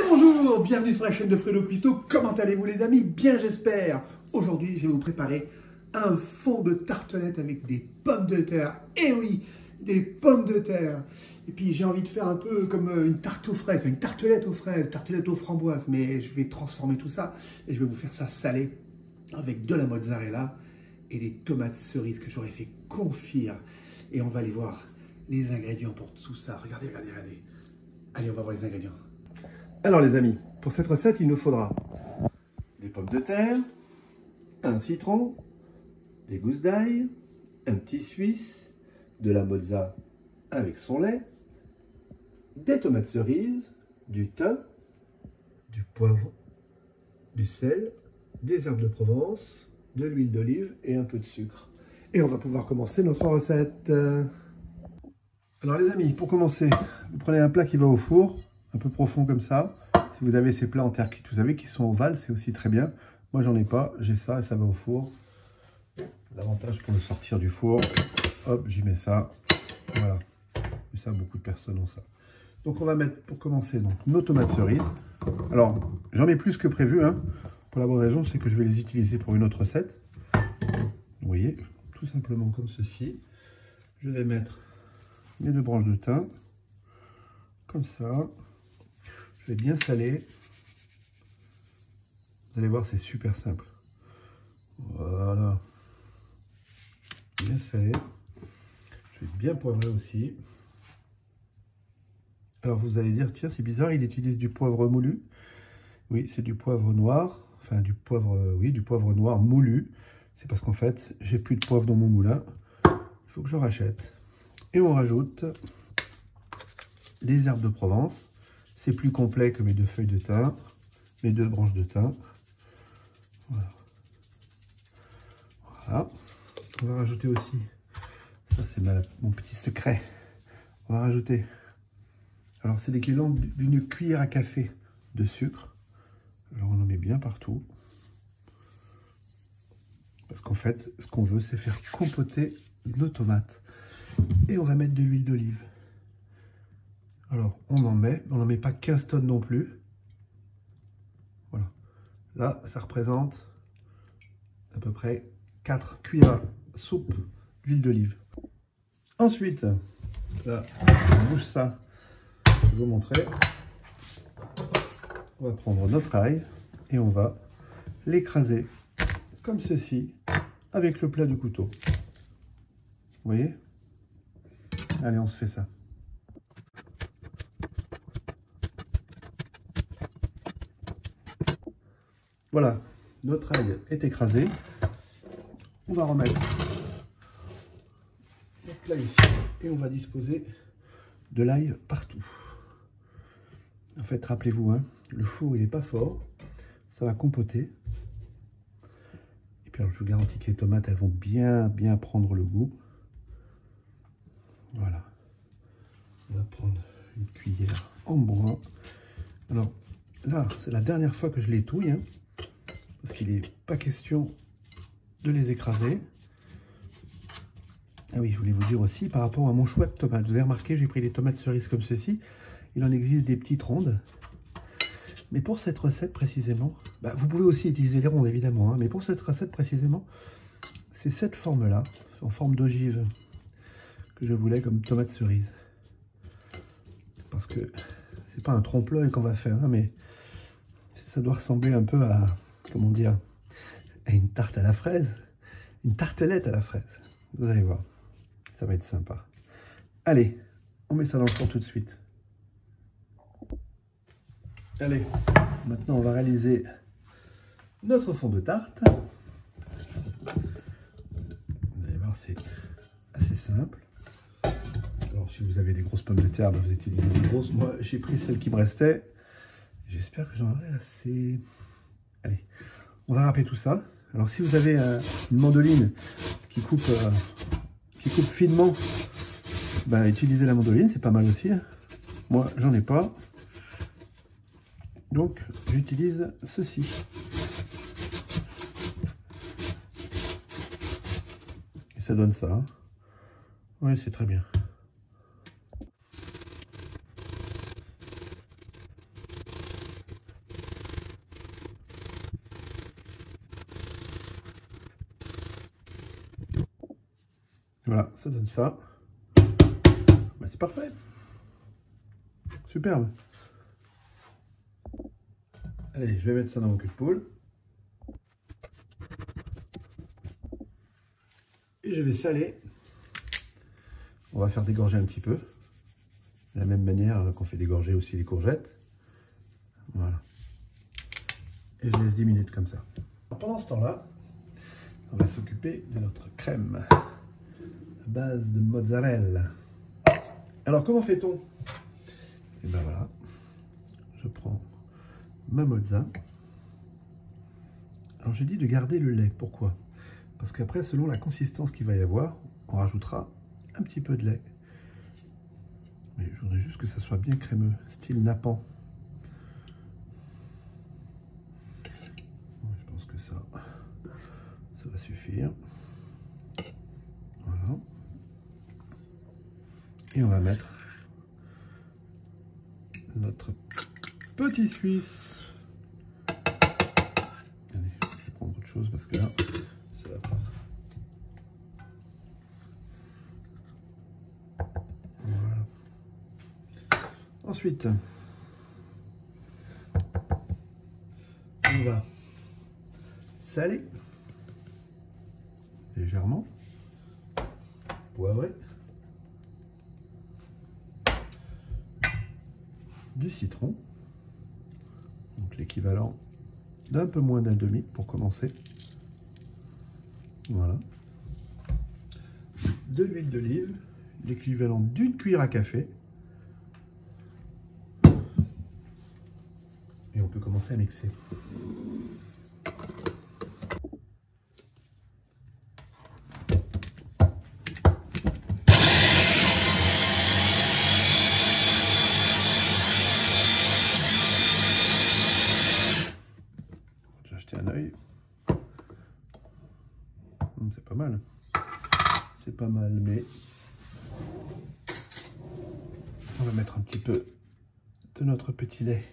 Bonjour, bienvenue sur la chaîne de Fredo Cuisto. Comment allez-vous les amis? Bien j'espère. Aujourd'hui, je vais vous préparer un fond de tartelette avec des pommes de terre. Eh oui, des pommes de terre. Et puis j'ai envie de faire un peu comme une tarte aux fraises, enfin, une tartelette aux fraises, tartelette aux framboises. Mais je vais transformer tout ça et je vais vous faire ça salé avec de la mozzarella et des tomates cerises que j'aurais fait confire. Et on va aller voir les ingrédients pour tout ça. Regardez, regardez, regardez. Allez, on va voir les ingrédients. Alors les amis, pour cette recette, il nous faudra des pommes de terre, un citron, des gousses d'ail, un petit suisse, de la mozza avec son lait, des tomates cerises, du thym, du poivre, du sel, des herbes de Provence, de l'huile d'olive et un peu de sucre. Et on va pouvoir commencer notre recette. Alors les amis, pour commencer, vous prenez un plat qui va au four, un peu profond comme ça. Si vous avez ces plats en terre cuite, vous savez, qui sont ovales, c'est aussi très bien. Moi j'en ai pas, j'ai ça et ça va au four. L'avantage pour le sortir du four, hop, j'y mets ça. Voilà, et ça, beaucoup de personnes ont ça. Donc on va mettre, pour commencer, donc, nos tomates cerises. Alors, j'en mets plus que prévu, hein, pour la bonne raison, c'est que je vais les utiliser pour une autre recette. Vous voyez, tout simplement comme ceci. Je vais mettre mes 2 branches de thym, comme ça. Je vais bien saler. Vous allez voir, c'est super simple. Voilà. Bien salé. Je vais bien poivrer aussi. Alors vous allez dire, tiens, c'est bizarre, il utilise du poivre moulu. Oui, c'est du poivre noir. Enfin, du poivre, oui, du poivre noir moulu. C'est parce qu'en fait, j'ai plus de poivre dans mon moulin. Il faut que je rachète. Et on rajoute les herbes de Provence. C'est plus complet que mes 2 feuilles de thym, mes 2 branches de thym. Voilà. Voilà. On va rajouter aussi, ça c'est mon petit secret. On va rajouter, alors c'est l'équivalent d'une cuillère à café de sucre. Alors on en met bien partout. Parce qu'en fait, ce qu'on veut, c'est faire compoter nos tomates. Et on va mettre de l'huile d'olive. Alors, on n'en met pas 15 tonnes non plus. Voilà. Là, ça représente à peu près 4 cuillères à soupe d'huile d'olive. Ensuite, là, on bouge ça. Je vais vous montrer. On va prendre notre ail et on va l'écraser comme ceci avec le plat du couteau. Vous voyez? Allez, on se fait ça. Voilà, notre ail est écrasé. On va remettre notre plat ici et on va disposer de l'ail partout. En fait, rappelez-vous, hein, le four il n'est pas fort, ça va compoter. Et puis alors, je vous garantis que les tomates elles vont bien prendre le goût. Voilà. On va prendre une cuillère en bois. Alors là, c'est la dernière fois que je les touille, hein, parce qu'il n'est pas question de les écraser. Ah oui, je voulais vous dire aussi, par rapport à mon choix de tomates, vous avez remarqué, j'ai pris des tomates cerises comme ceci. Il en existe des petites rondes. Mais pour cette recette précisément, bah, vous pouvez aussi utiliser les rondes évidemment, hein, mais pour cette recette précisément, c'est cette forme-là, en forme d'ogive, que je voulais comme tomate cerise. Parce que c'est pas un trompe-l'œil qu'on va faire, hein, mais ça doit ressembler un peu à, comment dire, à une tarte à la fraise, une tartelette à la fraise. Vous allez voir, ça va être sympa. Allez, on met ça dans le four tout de suite. Allez, maintenant on va réaliser notre fond de tarte. Vous allez voir, c'est assez simple. Alors si vous avez des grosses pommes de terre, vous utilisez des grosses. Moi j'ai pris celles qui me restaient. J'espère que j'en aurai assez. Allez, on va râper tout ça. Alors si vous avez une mandoline qui coupe finement, bah, utilisez la mandoline, c'est pas mal aussi. Moi j'en ai pas. Donc j'utilise ceci. Et ça donne ça. Hein. Oui, c'est très bien. Voilà, ça donne ça. Ben, c'est parfait. Superbe. Allez, je vais mettre ça dans mon cul de poule. Et je vais saler. On va faire dégorger un petit peu. De la même manière qu'on fait dégorger aussi les courgettes. Voilà. Et je laisse 10 minutes comme ça. Pendant ce temps-là, on va s'occuper de notre crème à base de mozzarella. Alors, comment fait-on? Et ben voilà, je prends ma mozza. Alors, j'ai dit de garder le lait. Pourquoi? Parce qu'après, selon la consistance qu'il va y avoir, on rajoutera un petit peu de lait. Mais je voudrais juste que ça soit bien crémeux, style nappant. Je pense que ça va suffire. Voilà. Et on va mettre notre petit Suisse. Allez, je vais prendre autre chose parce que là, ça va pas. Voilà. Ensuite, on va saler légèrement, poivrer, du citron, donc l'équivalent d'un peu moins d'un demi pour commencer. Voilà. De l'huile d'olive, l'équivalent d'une cuillère à café. Et on peut commencer à mixer. J'ai acheté un œil. C'est pas mal. C'est pas mal, mais on va mettre un petit peu de notre petit lait.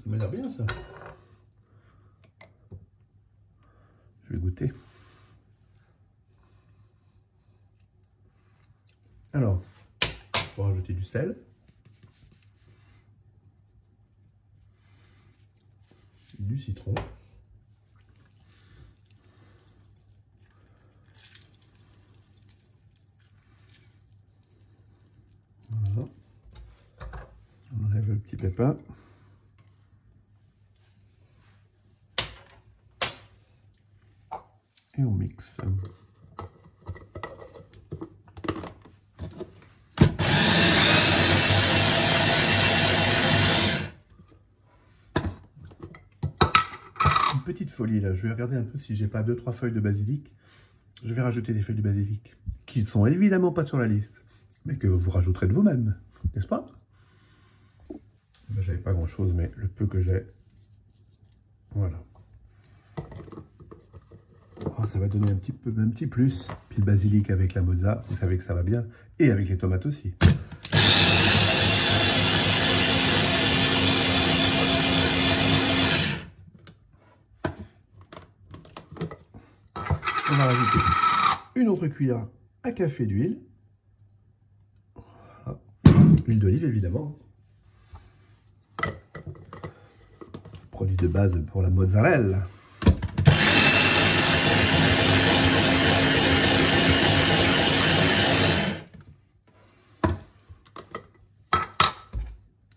Ça m'a l'air bien ça. Je vais goûter. Alors, on va rajouter du sel. Du citron. Voilà. On enlève le petit pépin. Et on mixe. Une petite folie là, je vais regarder un peu si j'ai pas 2-3 feuilles de basilic. Je vais rajouter des feuilles de basilic qui ne sont évidemment pas sur la liste, mais que vous rajouterez de vous-même, n'est-ce pas? Ben, j'avais pas grand chose, mais le peu que j'ai, voilà. Oh, ça va donner un petit plus. Puis le basilic avec la mozza, vous savez que ça va bien. Et avec les tomates aussi. On va rajouter une autre cuillère à café d'huile. Voilà. Huile d'olive évidemment. Produit de base pour la mozzarella.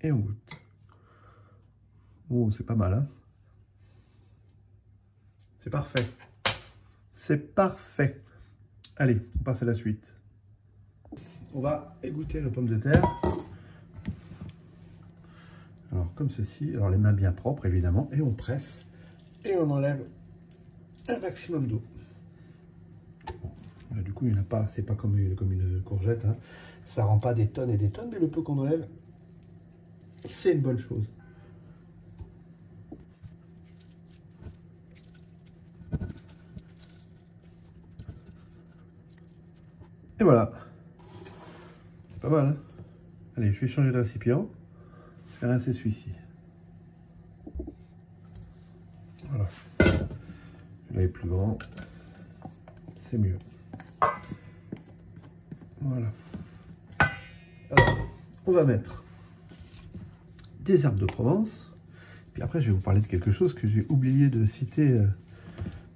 Et on goûte. Oh, c'est pas mal, hein? C'est parfait. C'est parfait. Allez, on passe à la suite. On va égoutter nos pommes de terre. Alors, comme ceci. Alors, les mains bien propres, évidemment. Et on presse. Et on enlève un maximum d'eau. Bon, du coup, il n'y en a pas. C'est pas comme une courgette. Hein. Ça rend pas des tonnes et des tonnes, mais le peu qu'on enlève, c'est une bonne chose. Et voilà. C'est pas mal, hein? Allez, je vais changer de récipient. Je vais rincer celui-ci. Voilà. Là, il est plus grand. C'est mieux. Voilà. Alors, on va mettre des herbes de Provence. Puis après, je vais vous parler de quelque chose que j'ai oublié de citer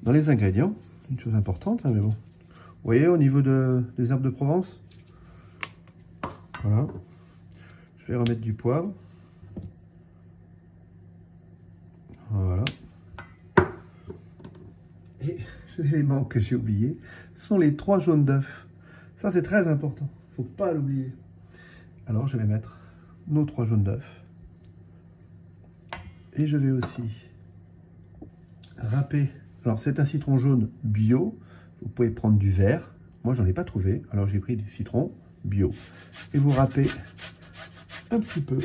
dans les ingrédients. Une chose importante, hein, mais bon. Vous voyez, au niveau des herbes de Provence, voilà. Je vais remettre du poivre. Voilà. Et l'élément que j'ai oublié sont les 3 jaunes d'œufs. Ça, c'est très important. Il ne faut pas l'oublier. Alors, je vais mettre nos 3 jaunes d'œufs. Et je vais aussi râper. Alors, c'est un citron jaune bio. Vous pouvez prendre du vert. Moi, j'en ai pas trouvé. Alors, j'ai pris des citrons bio. Et vous râpez un petit peu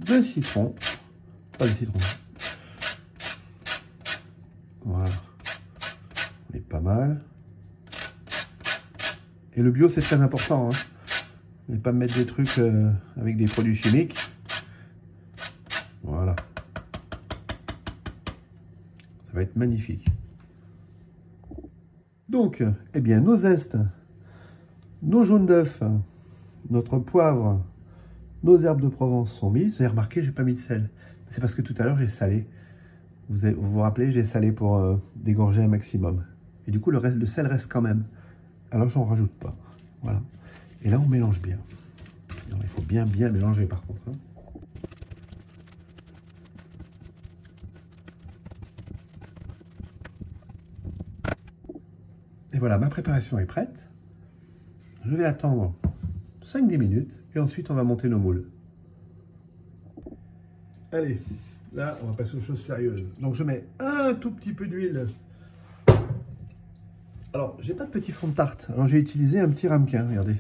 de citron. Pas de citron. Voilà. On est pas mal. Et le bio, c'est très important. Hein. Ne pas mettre des trucs avec des produits chimiques. Voilà. Ça va être magnifique. Donc, eh bien, nos zestes, nos jaunes d'œufs, notre poivre, nos herbes de Provence sont mises. Vous avez remarqué, j'ai pas mis de sel. C'est parce que tout à l'heure, j'ai salé. Vous vous rappelez, j'ai salé pour dégorger un maximum. Et du coup, le sel reste quand même. Alors, j'en rajoute pas. Voilà. Et là, on mélange bien. Alors, il faut bien mélanger par contre. Hein. Et voilà, ma préparation est prête. Je vais attendre 5-10 minutes et ensuite on va monter nos moules. Allez, là on va passer aux choses sérieuses. Donc je mets un tout petit peu d'huile. Alors, j'ai pas de petit fond de tarte. Alors j'ai utilisé un petit ramequin, regardez.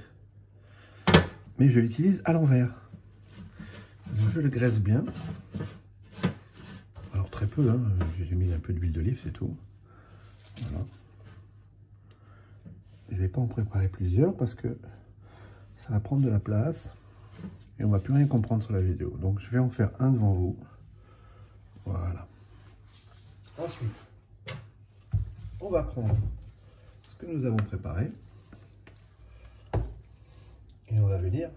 Mais je l'utilise à l'envers. Je le graisse bien. Alors très peu, hein. J'ai mis un peu d'huile d'olive, c'est tout. Voilà. Je ne vais pas en préparer plusieurs parce que ça va prendre de la place et on ne va plus rien comprendre sur la vidéo. Donc je vais en faire un devant vous. Voilà. Ensuite, on va prendre ce que nous avons préparé et on va venir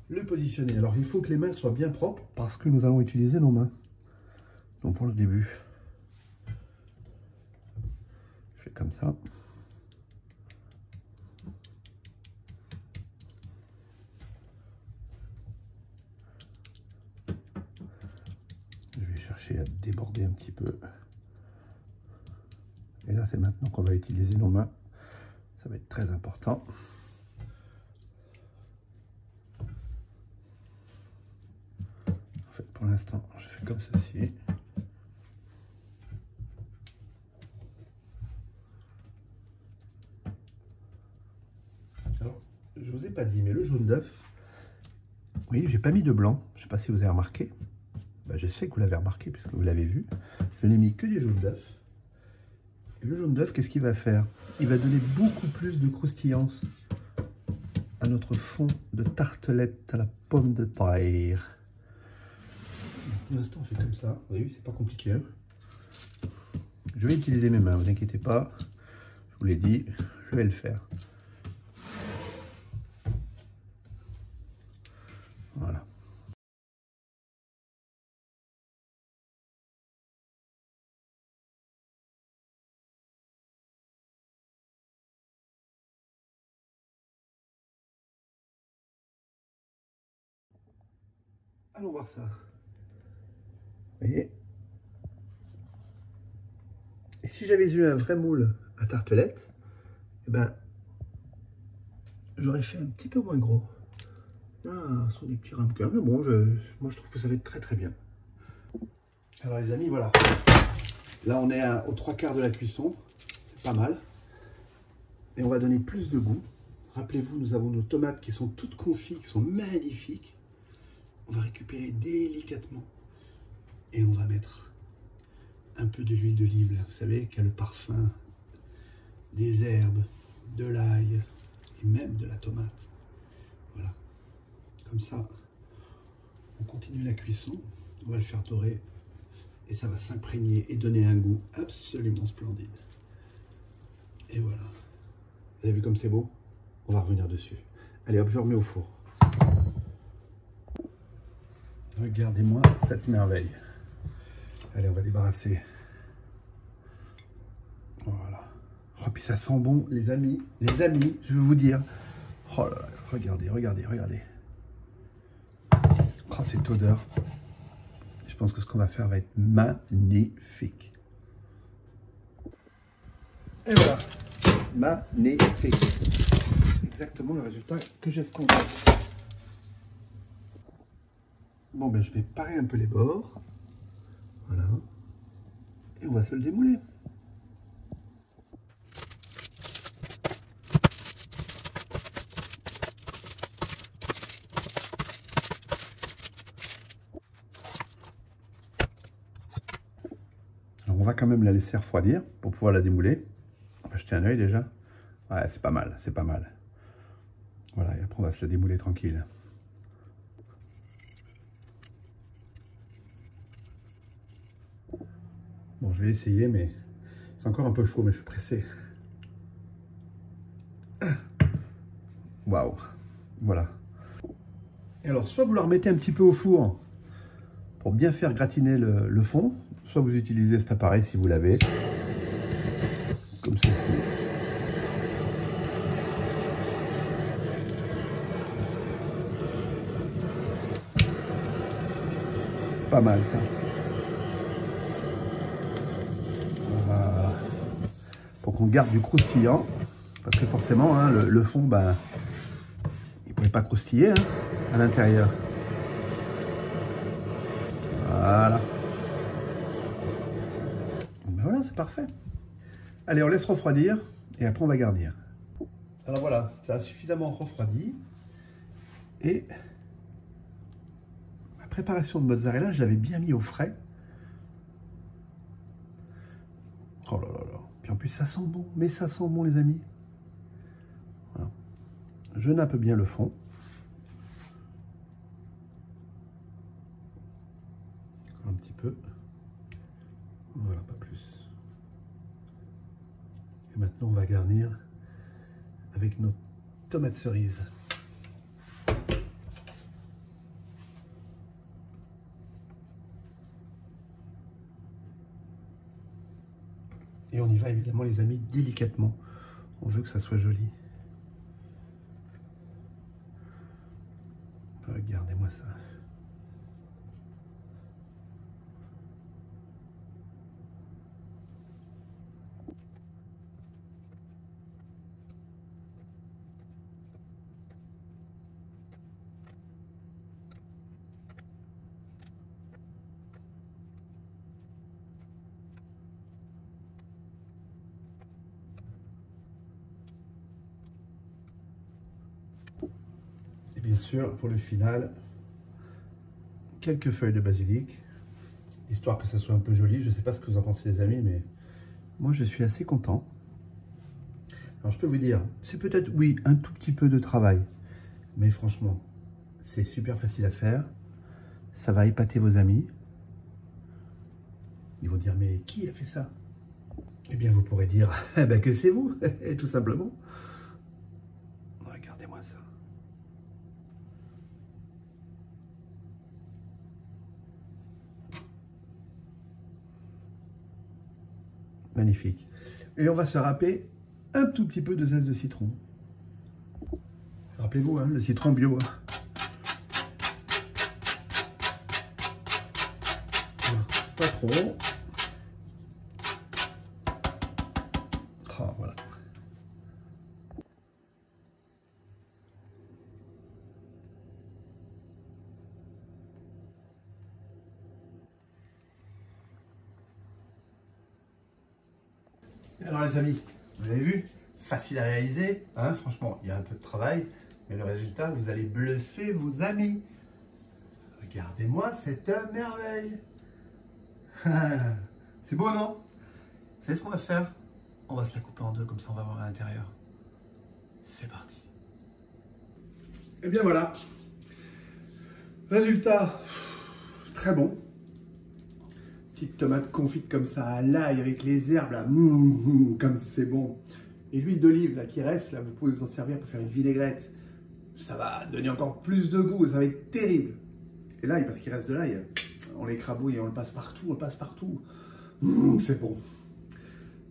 le positionner. Alors il faut que les mains soient bien propres parce que nous allons utiliser nos mains. Donc pour le début, je fais comme ça. À déborder un petit peu. Et là, c'est maintenant qu'on va utiliser nos mains. Ça va être très important. En fait, pour l'instant, je fais comme ceci. Alors, je vous ai pas dit, mais le jaune d'œuf, oui, j'ai pas mis de blanc. Je sais pas si vous avez remarqué. Ben, je sais que vous l'avez remarqué puisque vous l'avez vu. Je n'ai mis que des jaunes d'œuf. Et le jaune d'œuf, qu'est-ce qu'il va faire? Il va donner beaucoup plus de croustillance à notre fond de tartelette à la pomme de terre. Pour l'instant, on fait comme ça. Vous avez vu, c'est pas compliqué. Hein, je vais utiliser mes mains, ne vous inquiétez pas. Je vous l'ai dit, je vais le faire. Voilà. Allons voir ça. Vous voyez? Et si j'avais eu un vrai moule à tartelette, eh ben, j'aurais fait un petit peu moins gros. Ah, ce sont des petits ramequins, mais bon, moi je trouve que ça va être très très bien. Alors les amis, voilà. Là on est aux 3/4 de la cuisson, c'est pas mal. Et on va donner plus de goût. Rappelez-vous, nous avons nos tomates qui sont toutes confites, qui sont magnifiques. On va récupérer délicatement et on va mettre un peu de l'huile d'olive, vous savez, qui a le parfum des herbes, de l'ail et même de la tomate. Voilà. Comme ça, on continue la cuisson. On va le faire dorer et ça va s'imprégner et donner un goût absolument splendide. Et voilà. Vous avez vu comme c'est beau? On va revenir dessus. Allez hop, je remets au four. Regardez-moi cette merveille. Allez, on va débarrasser. Voilà. Oh, puis ça sent bon, les amis. Les amis, je vais vous dire. Oh là là, regardez, regardez, regardez. Oh, cette odeur. Je pense que ce qu'on va faire va être magnifique. Et voilà. Magnifique. C'est exactement le résultat que j'escomptais. Bon, ben, je vais parer un peu les bords. Voilà. Et on va se le démouler. Alors, on va quand même la laisser refroidir pour pouvoir la démouler. On va jeter un œil déjà. Ouais, c'est pas mal, c'est pas mal. Voilà, et après on va se la démouler tranquille. Bon, je vais essayer, mais c'est encore un peu chaud, mais je suis pressé. Waouh, voilà. Et alors, soit vous la remettez un petit peu au four pour bien faire gratiner le fond, soit vous utilisez cet appareil si vous l'avez, comme ceci. Pas mal ça. Voilà. Pour qu'on garde du croustillant, parce que forcément, hein, le fond, ben, il ne pouvait pas croustiller hein, à l'intérieur. Voilà. Ben voilà, c'est parfait. Allez, on laisse refroidir et après on va garnir. Alors voilà, ça a suffisamment refroidi. Et ma préparation de mozzarella, je l'avais bien mis au frais. Oh là là là. Puis en plus, ça sent bon, mais ça sent bon, les amis. Voilà. Je nappe bien le fond. Un petit peu. Voilà, pas plus. Et maintenant, on va garnir avec nos tomates cerises. Et on y va évidemment, les amis, délicatement. On veut que ça soit joli. Regardez-moi ça. Et bien sûr, pour le final, quelques feuilles de basilic, histoire que ça soit un peu joli. Je ne sais pas ce que vous en pensez, les amis, mais moi, je suis assez content. Alors, je peux vous dire, c'est peut-être, oui, un tout petit peu de travail, mais franchement, c'est super facile à faire. Ça va épater vos amis. Ils vont dire, mais qui a fait ça? Eh bien, vous pourrez dire ben, que c'est vous, tout simplement. Regardez-moi ça. Magnifique. Et on va se râper un tout petit peu de zeste de citron. Rappelez-vous, hein, le citron bio. Hein. Voilà. Pas trop. Oh, voilà. Alors les amis, vous avez vu, facile à réaliser. Hein, franchement, il y a un peu de travail, mais le résultat, vous allez bluffer vos amis. Regardez-moi cette merveille. C'est beau, non? Vous savez ce qu'on va faire? On va se la couper en deux, comme ça on va voir à l'intérieur. C'est parti. Et bien voilà. Résultat, très bon. Petite tomate confite comme ça à l'ail avec les herbes là, comme c'est bon. Et l'huile d'olive là qui reste, là vous pouvez vous en servir pour faire une vinaigrette. Ça va donner encore plus de goût, ça va être terrible. Et l'ail, parce qu'il reste de l'ail, on l'écrabouille et on le passe partout, c'est bon.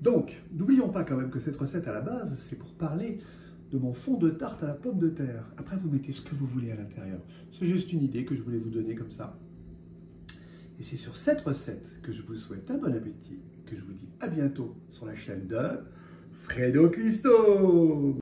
Donc, n'oublions pas quand même que cette recette à la base, c'est pour parler de mon fond de tarte à la pomme de terre. Après, vous mettez ce que vous voulez à l'intérieur. C'est juste une idée que je voulais vous donner comme ça. Et c'est sur cette recette que je vous souhaite un bon appétit, que je vous dis à bientôt sur la chaîne de Fredo Cuisto.